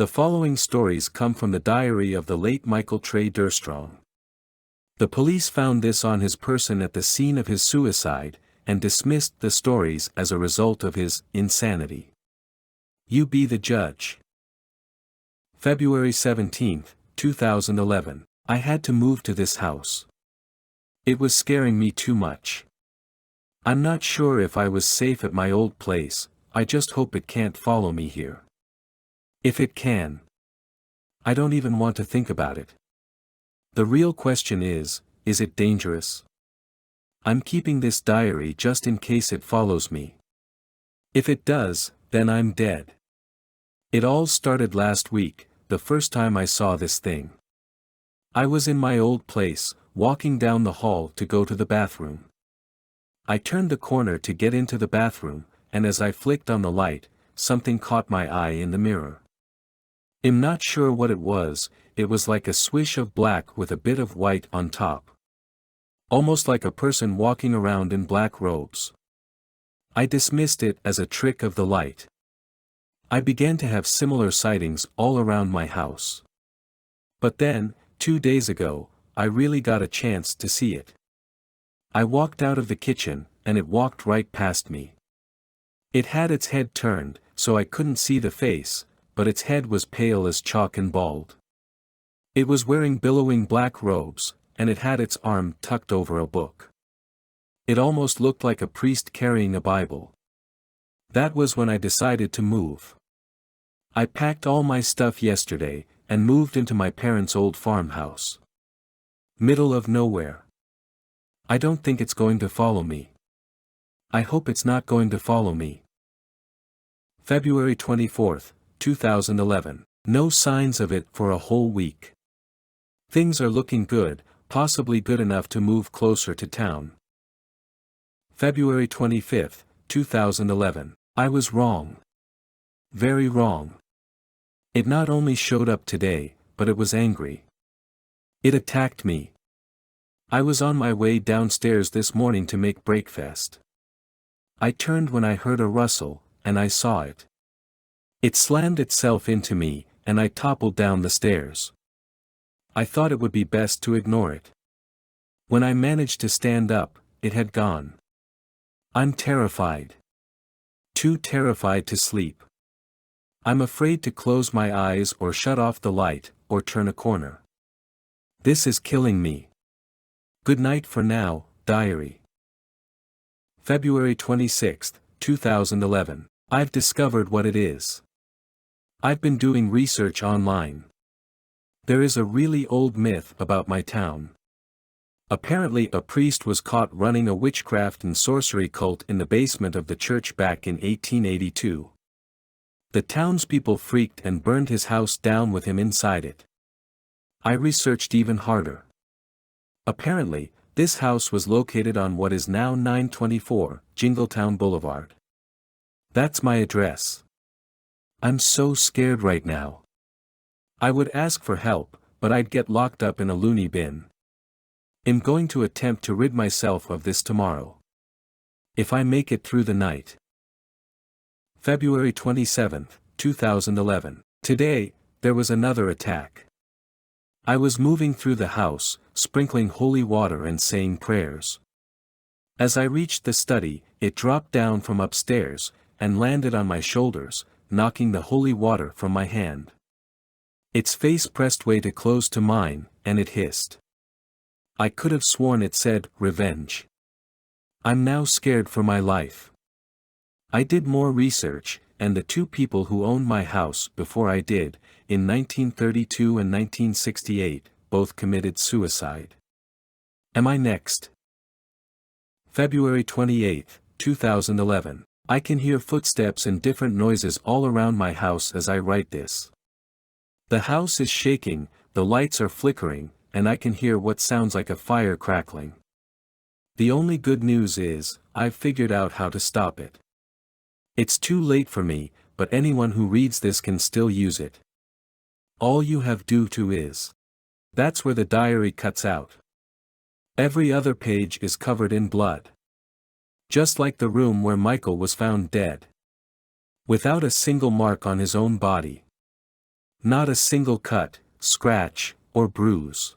The following stories come from the diary of the late Michael Trey Durstrong. The police found this on his person at the scene of his suicide, and dismissed the stories as a result of his insanity. You be the judge. February 17, 2011. I had to move to this house. It was scaring me too much. I'm not sure if I was safe at my old place. I just hope it can't follow me here. If it can, I don't even want to think about it. The real question is it dangerous? I'm keeping this diary just in case it follows me. If it does, then I'm dead. It all started last week, the first time I saw this thing. I was in my old place, walking down the hall to go to the bathroom. I turned the corner to get into the bathroom, and as I flicked on the light, something caught my eye in the mirror. I'm not sure what it was like a swish of black with a bit of white on top. Almost like a person walking around in black robes. I dismissed it as a trick of the light. I began to have similar sightings all around my house. But then, 2 days ago, I really got a chance to see it. I walked out of the kitchen, and it walked right past me. It had its head turned, so I couldn't see the face, but its head was pale as chalk and bald. It was wearing billowing black robes, and it had its arm tucked over a book. It almost looked like a priest carrying a Bible. That was when I decided to move. I packed all my stuff yesterday, and moved into my parents' old farmhouse. Middle of nowhere. I don't think it's going to follow me. I hope it's not going to follow me. February 24, 2011. No signs of it for a whole week. Things are looking good, possibly good enough to move closer to town. February 25, 2011. I was wrong. Very wrong. It not only showed up today, but it was angry. It attacked me. I was on my way downstairs this morning to make breakfast. I turned when I heard a rustle, and I saw it. It slammed itself into me, and I toppled down the stairs. I thought it would be best to ignore it. When I managed to stand up, it had gone. I'm terrified. Too terrified to sleep. I'm afraid to close my eyes or shut off the light, or turn a corner. This is killing me. Good night for now, diary. February 26, 2011. I've discovered what it is. I've been doing research online. There is a really old myth about my town. Apparently a priest was caught running a witchcraft and sorcery cult in the basement of the church back in 1882. The townspeople freaked and burned his house down with him inside it. I researched even harder. Apparently, this house was located on what is now 924 Jingletown Boulevard. That's my address. I'm so scared right now. I would ask for help, but I'd get locked up in a loony bin. I'm going to attempt to rid myself of this tomorrow. If I make it through the night. February 27, 2011. Today, there was another attack. I was moving through the house, sprinkling holy water and saying prayers. As I reached the study, it dropped down from upstairs, and landed on my shoulders, knocking the holy water from my hand. Its face pressed way too close to mine, and it hissed. I could have sworn it said, "Revenge." I'm now scared for my life. I did more research, and the 2 people who owned my house before I did, in 1932 and 1968, both committed suicide. Am I next? February 28, 2011. I can hear footsteps and different noises all around my house as I write this. The house is shaking, the lights are flickering, and I can hear what sounds like a fire crackling. The only good news is, I've figured out how to stop it. It's too late for me, but anyone who reads this can still use it. All you have to is. That's where the diary cuts out. Every other page is covered in blood. Just like the room where Michael was found dead. Without a single mark on his own body. Not a single cut, scratch, or bruise.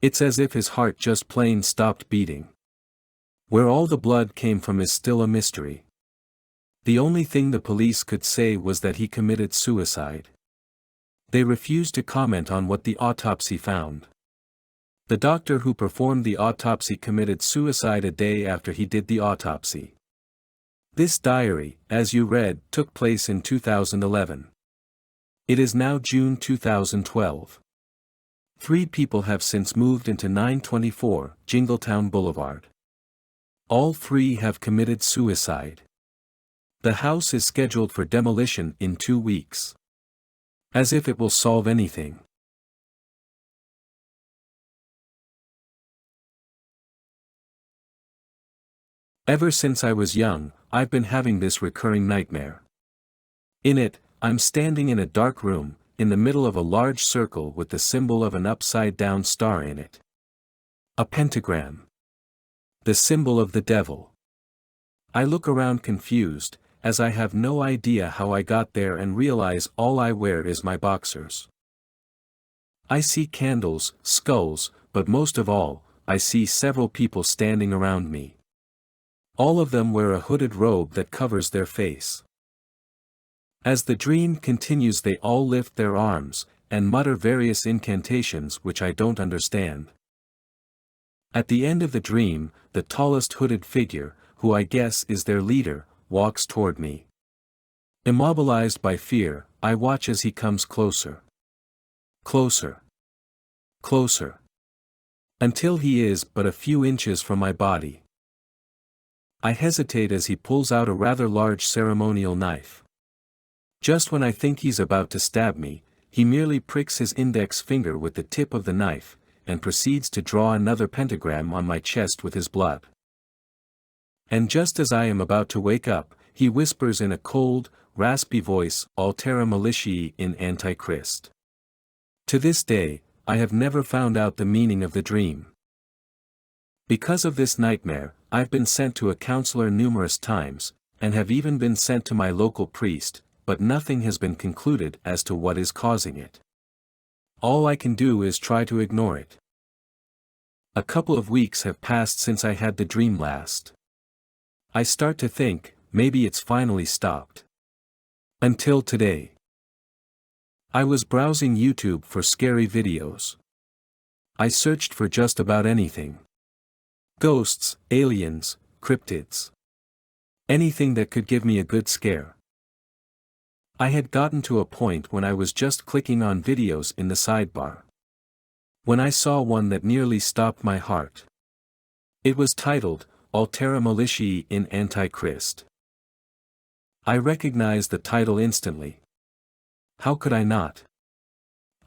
It's as if his heart just plain stopped beating. Where all the blood came from is still a mystery. The only thing the police could say was that he committed suicide. They refused to comment on what the autopsy found. The doctor who performed the autopsy committed suicide a day after he did the autopsy. This diary, as you read, took place in 2011. It is now June 2012. 3 people have since moved into 924 Jingletown Boulevard. All 3 have committed suicide. The house is scheduled for demolition in 2 weeks. As if it will solve anything. Ever since I was young, I've been having this recurring nightmare. In it, I'm standing in a dark room, in the middle of a large circle with the symbol of an upside-down star in it. A pentagram. The symbol of the devil. I look around confused, as I have no idea how I got there and realize all I wear is my boxers. I see candles, skulls, but most of all, I see several people standing around me. All of them wear a hooded robe that covers their face. As the dream continues, they all lift their arms, and mutter various incantations which I don't understand. At the end of the dream, the tallest hooded figure, who I guess is their leader, walks toward me. Immobilized by fear, I watch as he comes closer. Closer. Closer. Until he is but a few inches from my body. I hesitate as he pulls out a rather large ceremonial knife. Just when I think he's about to stab me, he merely pricks his index finger with the tip of the knife, and proceeds to draw another pentagram on my chest with his blood. And just as I am about to wake up, he whispers in a cold, raspy voice, Altera Militiae in Antichrist. To this day, I have never found out the meaning of the dream. Because of this nightmare, I've been sent to a counselor numerous times, and have even been sent to my local priest, but nothing has been concluded as to what is causing it. All I can do is try to ignore it. A couple of weeks have passed since I had the dream last. I start to think, maybe it's finally stopped. Until today. I was browsing YouTube for scary videos. I searched for just about anything. Ghosts, aliens, cryptids. Anything that could give me a good scare. I had gotten to a point when I was just clicking on videos in the sidebar. When I saw one that nearly stopped my heart. It was titled, Altera Militiae in Antichrist. I recognized the title instantly. How could I not?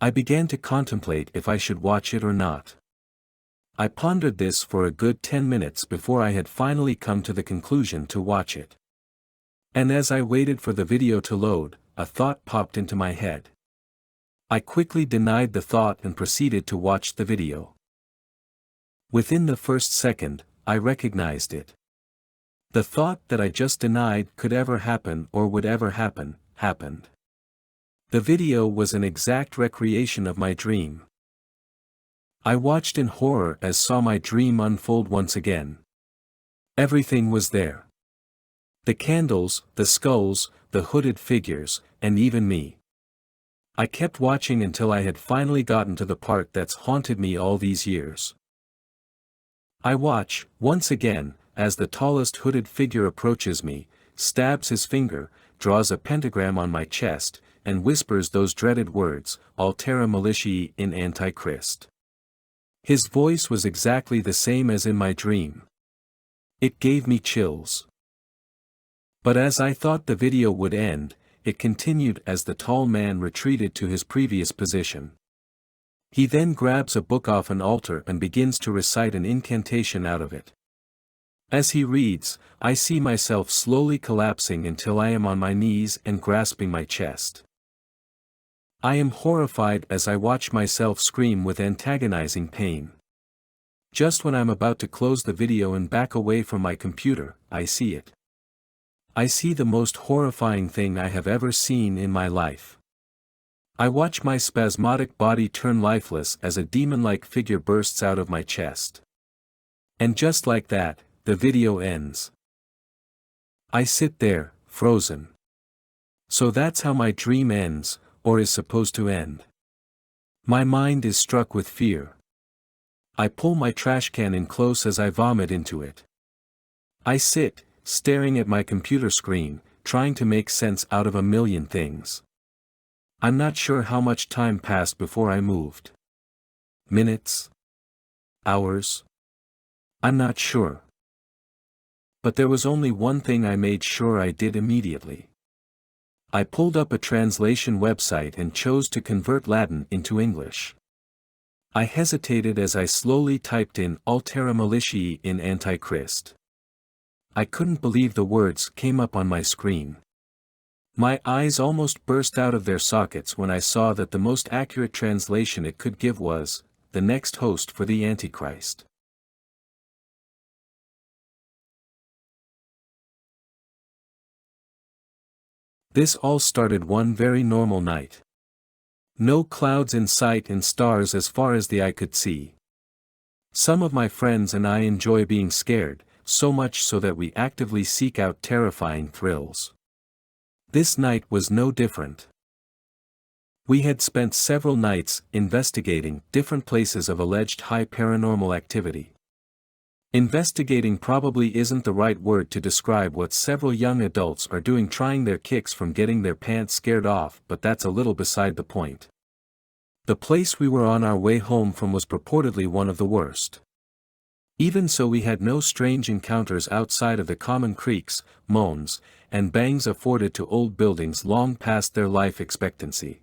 I began to contemplate if I should watch it or not. I pondered this for a good 10 minutes before I had finally come to the conclusion to watch it. And as I waited for the video to load, a thought popped into my head. I quickly denied the thought and proceeded to watch the video. Within the first second, I recognized it. The thought that I just denied could ever happen or would ever happen, happened. The video was an exact recreation of my dream. I watched in horror as saw my dream unfold once again. Everything was there. The candles, the skulls, the hooded figures, and even me. I kept watching until I had finally gotten to the part that's haunted me all these years. I watch, once again, as the tallest hooded figure approaches me, stabs his finger, draws a pentagram on my chest, and whispers those dreaded words, Altera Militiae in Antichrist. His voice was exactly the same as in my dream. It gave me chills. But as I thought the video would end, it continued as the tall man retreated to his previous position. He then grabs a book off an altar and begins to recite an incantation out of it. As he reads, I see myself slowly collapsing until I am on my knees and grasping my chest. I am horrified as I watch myself scream with antagonizing pain. Just when I'm about to close the video and back away from my computer, I see it. I see the most horrifying thing I have ever seen in my life. I watch my spasmodic body turn lifeless as a demon-like figure bursts out of my chest. And just like that, the video ends. I sit there, frozen. So that's how my dream ends, or is supposed to end. My mind is struck with fear. I pull my trash can in close as I vomit into it. I sit, staring at my computer screen, trying to make sense out of a million things. I'm not sure how much time passed before I moved. Minutes? Hours? I'm not sure. But there was only one thing I made sure I did immediately. I pulled up a translation website and chose to convert Latin into English. I hesitated as I slowly typed in Altera Militiae in Antichrist. I couldn't believe the words came up on my screen. My eyes almost burst out of their sockets when I saw that the most accurate translation it could give was, the next host for the Antichrist. This all started one very normal night. No clouds in sight and stars as far as the eye could see. Some of my friends and I enjoy being scared, so much so that we actively seek out terrifying thrills. This night was no different. We had spent several nights investigating different places of alleged high paranormal activity. Investigating probably isn't the right word to describe what several young adults are doing, trying their kicks from getting their pants scared off, but that's a little beside the point. The place we were on our way home from was purportedly one of the worst. Even so, we had no strange encounters outside of the common creaks, moans, and bangs afforded to old buildings long past their life expectancy.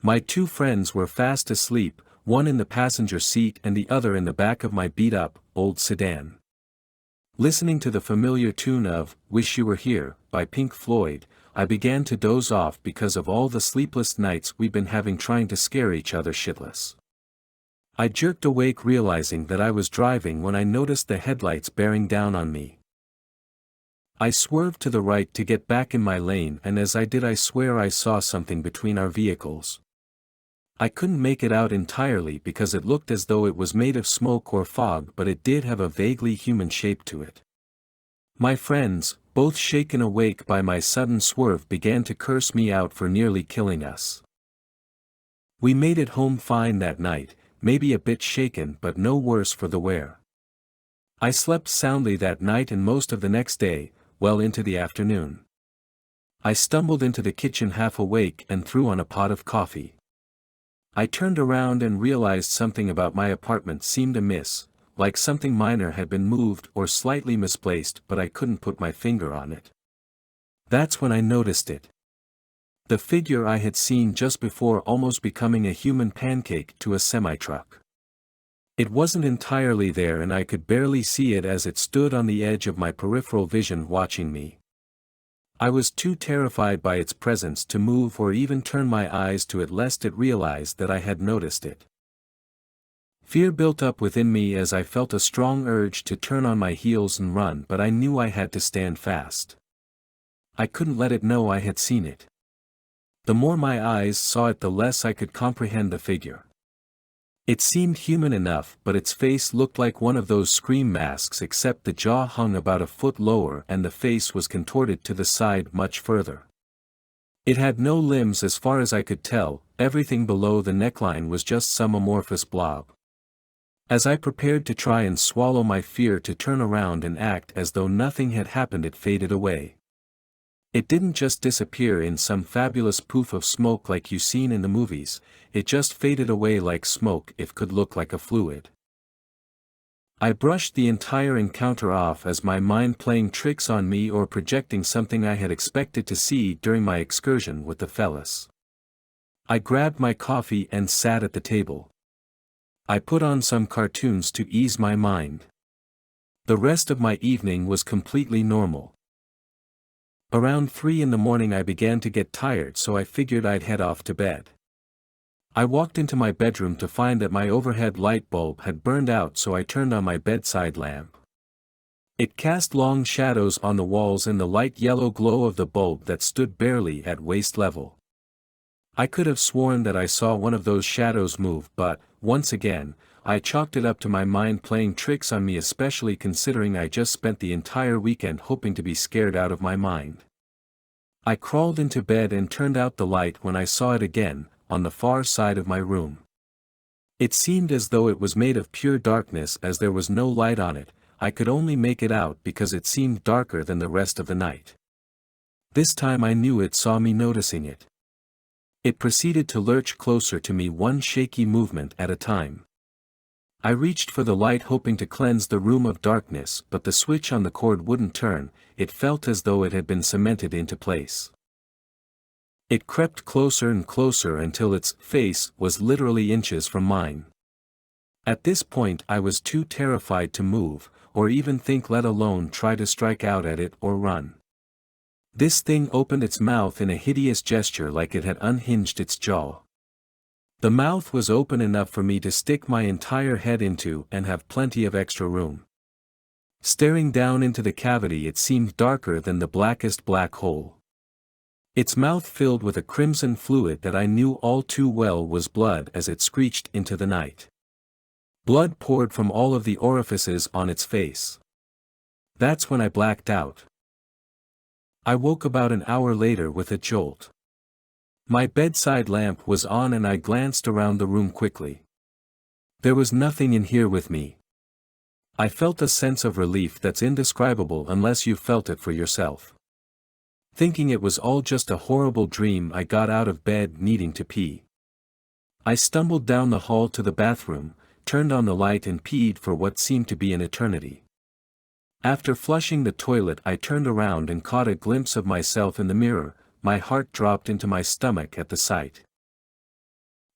My two friends were fast asleep, one in the passenger seat and the other in the back of my beat-up, old sedan. Listening to the familiar tune of "Wish You Were Here" by Pink Floyd, I began to doze off because of all the sleepless nights we'd been having trying to scare each other shitless. I jerked awake realizing that I was driving when I noticed the headlights bearing down on me. I swerved to the right to get back in my lane, and as I did I swear I saw something between our vehicles. I couldn't make it out entirely because it looked as though it was made of smoke or fog, but it did have a vaguely human shape to it. My friends, both shaken awake by my sudden swerve, began to curse me out for nearly killing us. We made it home fine that night, maybe a bit shaken but no worse for the wear. I slept soundly that night and most of the next day, well into the afternoon. I stumbled into the kitchen half awake and threw on a pot of coffee. I turned around and realized something about my apartment seemed amiss, like something minor had been moved or slightly misplaced, but I couldn't put my finger on it. That's when I noticed it. The figure I had seen just before almost becoming a human pancake to a semi-truck. It wasn't entirely there and I could barely see it as it stood on the edge of my peripheral vision watching me. I was too terrified by its presence to move or even turn my eyes to it lest it realize that I had noticed it. Fear built up within me as I felt a strong urge to turn on my heels and run, but I knew I had to stand fast. I couldn't let it know I had seen it. The more my eyes saw it, the less I could comprehend the figure. It seemed human enough, but its face looked like one of those scream masks, except the jaw hung about a foot lower and the face was contorted to the side much further. It had no limbs as far as I could tell, everything below the neckline was just some amorphous blob. As I prepared to try and swallow my fear to turn around and act as though nothing had happened, it faded away. It didn't just disappear in some fabulous poof of smoke like you seen in the movies, it just faded away like smoke if could look like a fluid. I brushed the entire encounter off as my mind playing tricks on me or projecting something I had expected to see during my excursion with the fellas. I grabbed my coffee and sat at the table. I put on some cartoons to ease my mind. The rest of my evening was completely normal. Around 3 in the morning I began to get tired, so I figured I'd head off to bed. I walked into my bedroom to find that my overhead light bulb had burned out, so I turned on my bedside lamp. It cast long shadows on the walls in the light yellow glow of the bulb that stood barely at waist level. I could have sworn that I saw one of those shadows move, but, once again, I chalked it up to my mind playing tricks on me, especially considering I just spent the entire weekend hoping to be scared out of my mind. I crawled into bed and turned out the light when I saw it again, on the far side of my room. It seemed as though it was made of pure darkness, as there was no light on it. I could only make it out because it seemed darker than the rest of the night. This time I knew it saw me noticing it. It proceeded to lurch closer to me, one shaky movement at a time. I reached for the light hoping to cleanse the room of darkness, but the switch on the cord wouldn't turn. It felt as though it had been cemented into place. It crept closer and closer until its face was literally inches from mine. At this point I was too terrified to move, or even think, let alone try to strike out at it or run. This thing opened its mouth in a hideous gesture like it had unhinged its jaw. The mouth was open enough for me to stick my entire head into and have plenty of extra room. Staring down into the cavity, it seemed darker than the blackest black hole. Its mouth filled with a crimson fluid that I knew all too well was blood as it screeched into the night. Blood poured from all of the orifices on its face. That's when I blacked out. I woke about an hour later with a jolt. My bedside lamp was on and I glanced around the room quickly. There was nothing in here with me. I felt a sense of relief that's indescribable unless you felt it for yourself. Thinking it was all just a horrible dream, I got out of bed needing to pee. I stumbled down the hall to the bathroom, turned on the light and peed for what seemed to be an eternity. After flushing the toilet, I turned around and caught a glimpse of myself in the mirror. My heart dropped into my stomach at the sight.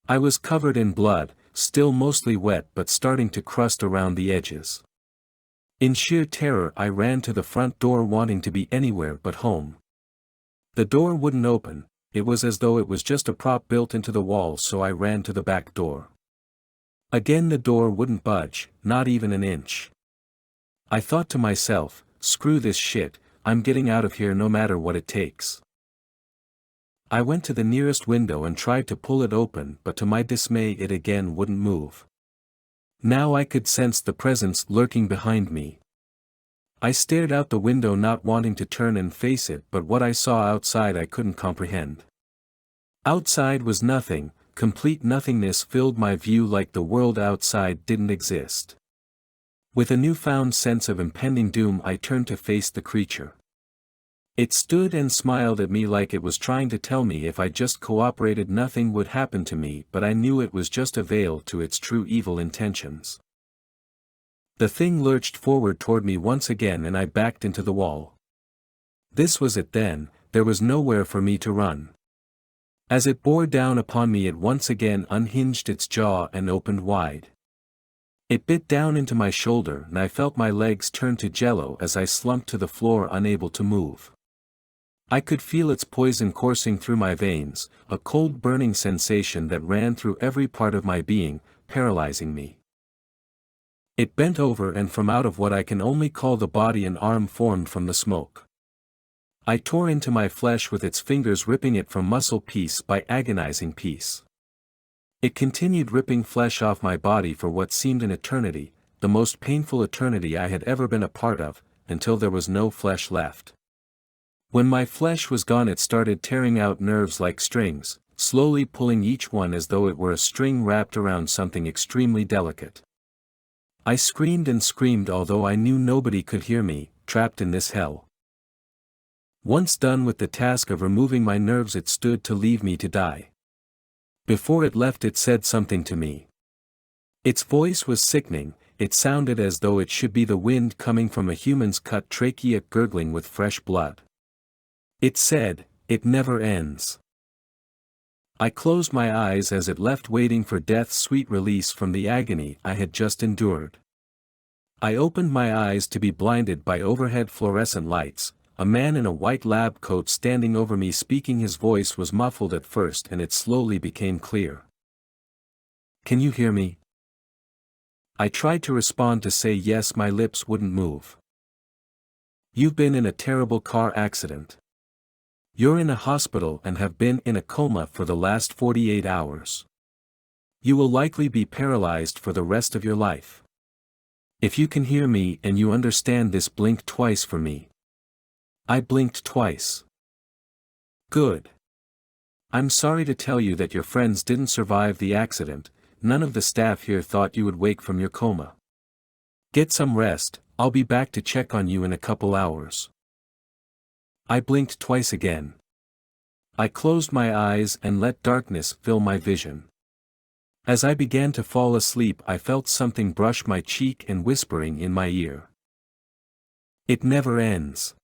I was covered in blood, still mostly wet but starting to crust around the edges. In sheer terror I ran to the front door, wanting to be anywhere but home. The door wouldn't open. It was as though it was just a prop built into the wall, so I ran to the back door. Again the door wouldn't budge, not even an inch. I thought to myself, screw this shit, I'm getting out of here no matter what it takes. I went to the nearest window and tried to pull it open, but to my dismay it again wouldn't move. Now I could sense the presence lurking behind me. I stared out the window, not wanting to turn and face it, but what I saw outside I couldn't comprehend. Outside was nothing. Complete nothingness filled my view, like the world outside didn't exist. With a newfound sense of impending doom I turned to face the creature. It stood and smiled at me like it was trying to tell me if I just cooperated nothing would happen to me, but I knew it was just a veil to its true evil intentions. The thing lurched forward toward me once again and I backed into the wall. This was it then, there was nowhere for me to run. As it bore down upon me it once again unhinged its jaw and opened wide. It bit down into my shoulder and I felt my legs turn to jello as I slumped to the floor, unable to move. I could feel its poison coursing through my veins, a cold burning sensation that ran through every part of my being, paralyzing me. It bent over and from out of what I can only call the body an arm formed from the smoke. I tore into my flesh with its fingers, ripping it from muscle piece by agonizing piece. It continued ripping flesh off my body for what seemed an eternity, the most painful eternity I had ever been a part of, until there was no flesh left. When my flesh was gone it started tearing out nerves like strings, slowly pulling each one as though it were a string wrapped around something extremely delicate. I screamed and screamed, although I knew nobody could hear me, trapped in this hell. Once done with the task of removing my nerves it stood to leave me to die. Before it left it said something to me. Its voice was sickening. It sounded as though it should be the wind coming from a human's cut trachea gurgling with fresh blood. It said, "It never ends." I closed my eyes as it left, waiting for death's sweet release from the agony I had just endured. I opened my eyes to be blinded by overhead fluorescent lights, a man in a white lab coat standing over me speaking. His voice was muffled at first and it slowly became clear. "Can you hear me?" I tried to respond, to say yes, my lips wouldn't move. "You've been in a terrible car accident. You're in a hospital and have been in a coma for the last 48 hours. You will likely be paralyzed for the rest of your life. If you can hear me and you understand this, blink twice for me. I blinked twice. Good. I'm sorry to tell you that your friends didn't survive the accident. None of the staff here thought you would wake from your coma. Get some rest, I'll be back to check on you in a couple hours. I blinked twice again. I closed my eyes and let darkness fill my vision. As I began to fall asleep, I felt something brush my cheek and whispering in my ear. It never ends.